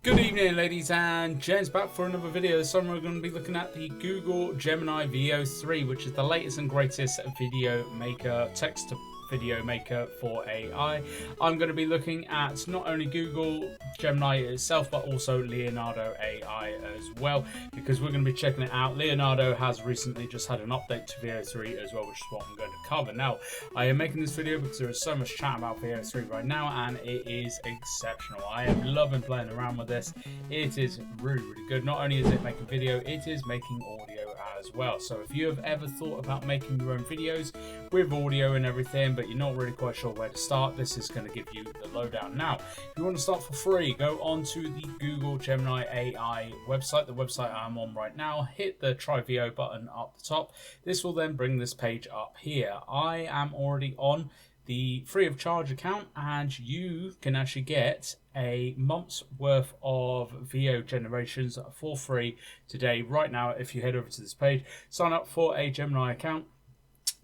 Good evening, ladies and gents, back for another video. This time we're going to be looking at the Google Gemini Veo3, which is the latest and greatest video maker, text to video maker for AI. I'm going to be looking at not only Google Gemini itself, but also Leonardo AI as well, because we're going to be checking it out. Leonardo has recently just had an update to Veo3 as well, which is what I'm going to cover. Now, I am making this video because there is so much chat about Veo3 right now, and it is exceptional. I am loving playing around with this. It is really, really good. Not only is it making video, it is making audio as well. So if you have ever thought about making your own videos with audio and everything, but you're not really quite sure where to start, this is going to give you the lowdown. Now, if you want to start for free, go on to the Google Gemini AI website, the website I'm on right now. Hit the Try Veo button up the top. This will then bring this page up here. I am already on the free of charge account, and you can actually get a month's worth of video generations for free today, right now. If you head over to this page, sign up for a Gemini account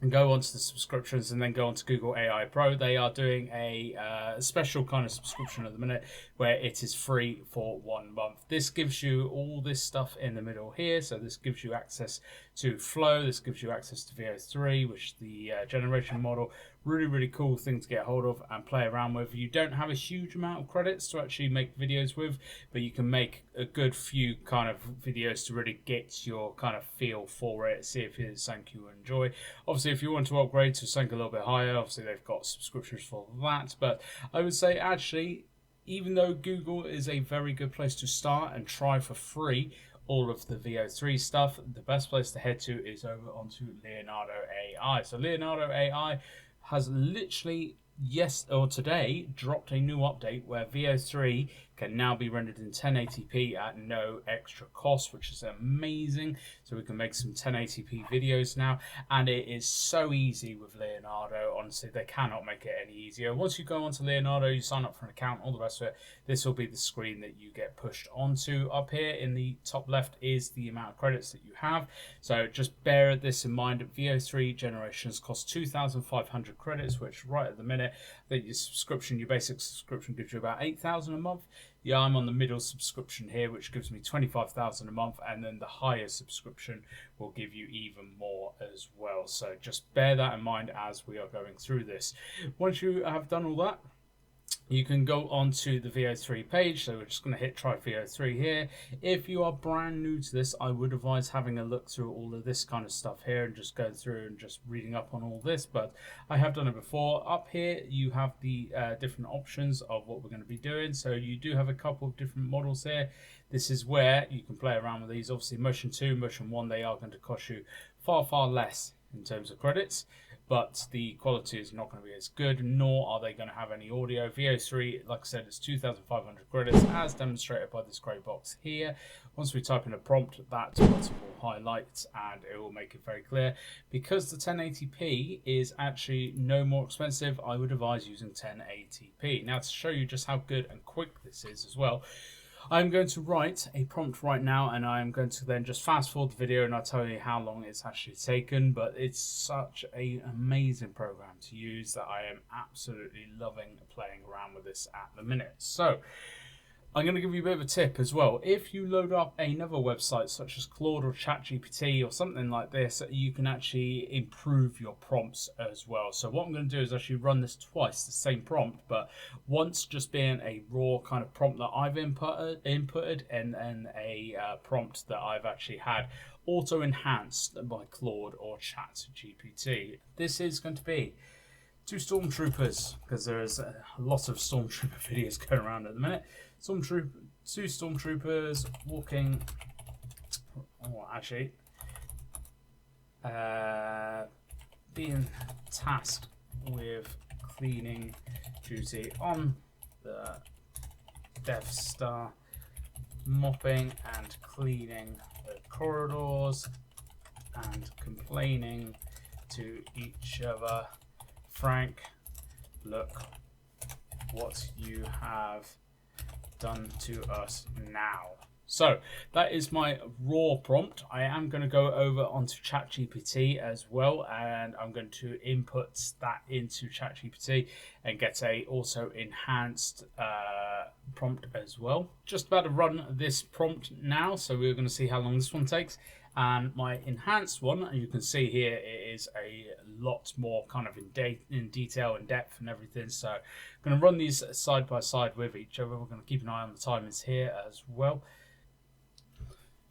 and go onto the subscriptions, and then go on to Google AI Pro. They are doing a special kind of subscription at the minute where it is free for 1 month. This gives you all this stuff in the middle here. So this gives you access to Flow. This gives you access to Veo3, which is the generation model. Really, really cool thing to get hold of and play around with. You don't have a huge amount of credits to actually make videos with, but you can make a good few kind of videos to really get your kind of feel for it, see if it's something you enjoy. Obviously, if you want to upgrade to something a little bit higher, obviously they've got subscriptions for that. But I would say, actually, even though Google is a very good place to start and try for free all of the Veo3 stuff, the best place to head to is over onto Leonardo AI. So Leonardo AI has literally today dropped a new update where Veo3 can now be rendered in 1080p at no extra cost, which is amazing. So we can make some 1080p videos now, and it is so easy with Leonardo. Honestly, they cannot make it any easier. Once you go onto Leonardo, you sign up for an account, all the rest of it, this will be the screen that you get pushed onto. Up here in the top left is the amount of credits that you have. So just bear this in mind. Veo3 generations cost 2,500 credits, which right at the minute, your basic subscription gives you about 8,000 a month. Yeah, I'm on the middle subscription here, which gives me 25,000 a month, and then the higher subscription will give you even more as well. So just bear that in mind as we are going through this. Once you have done all that, you can go on to the Veo3 page. So we're just going to hit Try Veo3 here. If you are brand new to this, I would advise having a look through all of this kind of stuff here and just go through and just reading up on all this, but I have done it before. Up here you have the different options of what we're going to be doing. So you do have a couple of different models here. This is where you can play around with these. Obviously Motion 2, Motion 1, they are going to cost you far less in terms of credits, but the quality is not going to be as good, nor are they going to have any audio. Veo3, like I said, is 2,500 credits, as demonstrated by this grey box here. Once we type in a prompt, that button will highlight and it will make it very clear. Because the 1080p is actually no more expensive, I would advise using 1080p. Now, to show you just how good and quick this is as well, I'm going to write a prompt right now, and I'm going to then just fast forward the video and I'll tell you how long it's actually taken. But it's such an amazing program to use that I am absolutely loving playing around with this at the minute. So I'm going to give you a bit of a tip as well. If you load up another website such as Claude or ChatGPT or something like this, you can actually improve your prompts as well. So what I'm going to do is actually run this twice, the same prompt, but once just being a raw kind of prompt that I've inputted and then a prompt that I've actually had auto-enhanced by Claude or ChatGPT. This is going to be 2 stormtroopers, because there is a lot of stormtrooper videos going around at the minute. 2 stormtroopers walking, being tasked with cleaning duty on the Death Star, mopping and cleaning the corridors and complaining to each other. Frank, look what you have done to us now. So that is my raw prompt. I am going to go over onto ChatGPT as well, and I'm going to input that into ChatGPT and get a also enhanced prompt as well. Just about to run this prompt now, so we're going to see how long this one takes. And my enhanced one, you can see here, it is a lot more kind of in detail and depth and everything. So I'm going to run these side by side with each other. We're going to keep an eye on the timings here as well.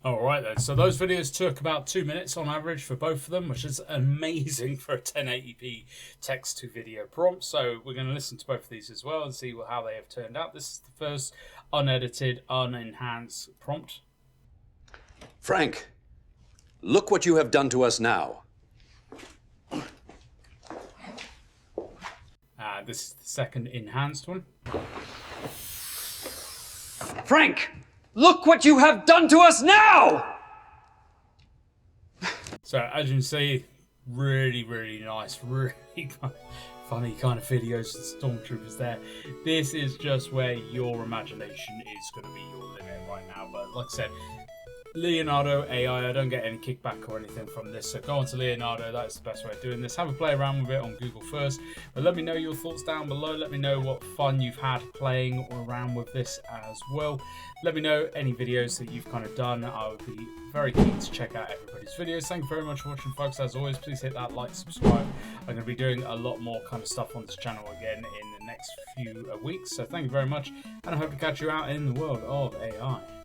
Alright then, so those videos took about 2 minutes on average for both of them, which is amazing for a 1080p text to video prompt. So we're going to listen to both of these as well and see how they have turned out. This is the first unedited, unenhanced prompt. Frank, look what you have done to us now. This is the second enhanced one. Frank, look what you have done to us now! So as you can see, really nice, really funny kind of videos and stormtroopers there. This is just where your imagination is going to be your limit right now. But like I said, Leonardo AI, I don't get any kickback or anything from this, so go on to Leonardo. That's the best way of doing this. Have a play around with it on Google first, but let me know your thoughts down below. Let me know what fun you've had playing around with this as well. Let me know any videos that you've kind of done. I would be very keen to check out everybody's videos. Thank you very much for watching, folks. As always, please hit that like, subscribe. I'm going to be doing a lot more kind of stuff on this channel again in the next few weeks, so thank you very much, and I hope to catch you out in the world of AI.